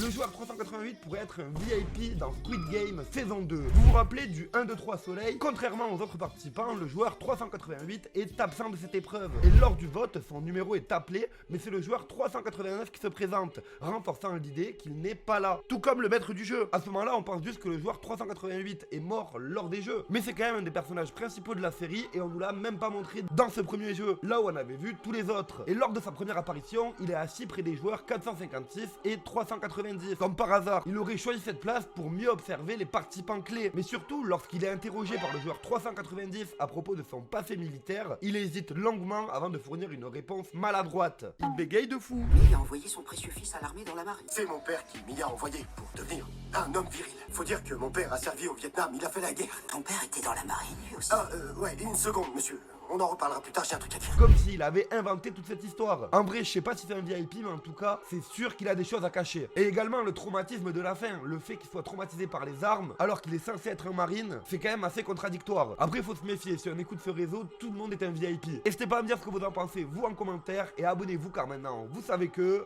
Le joueur 388 pourrait être un VIP dans Squid Game saison 2. Vous vous rappelez du 1, 2, 3 soleil? Contrairement aux autres participants, le joueur 388 est absent de cette épreuve. Et lors du vote, son numéro est appelé, mais c'est le joueur 389 qui se présente, renforçant l'idée qu'il n'est pas là. Tout comme le maître du jeu. À ce moment-là, on pense juste que le joueur 388 est mort lors des jeux. Mais c'est quand même un des personnages principaux de la série et on nous l'a même pas montré dans ce premier jeu, là où on avait vu tous les autres. Et lors de sa première apparition, il est assis près des joueurs 456 et 390. Comme par hasard, il aurait choisi cette place pour mieux observer les participants clés. Mais surtout, lorsqu'il est interrogé par le joueur 390 à propos de son passé militaire, il hésite longuement avant de fournir une réponse maladroite. Il bégaye de fou. Il a envoyé son précieux fils à l'armée dans la marine. C'est mon père qui m'y a envoyé pour devenir un homme viril. Faut dire que mon père a servi au Vietnam, il a fait la guerre. Ton père était dans la marine lui aussi. Ouais, une seconde, monsieur. On en reparlera plus tard, j'ai un truc à dire. Comme s'il avait inventé toute cette histoire. En vrai, je sais pas si c'est un VIP, mais en tout cas, c'est sûr qu'il a des choses à cacher. Et également le traumatisme de la fin, le fait qu'il soit traumatisé par les armes, alors qu'il est censé être un marine, c'est quand même assez contradictoire. Après, il faut se méfier, si on écoute ce réseau, tout le monde est un VIP. N'hésitez pas à me dire ce que vous en pensez, vous en commentaire, et abonnez-vous car maintenant, vous savez que...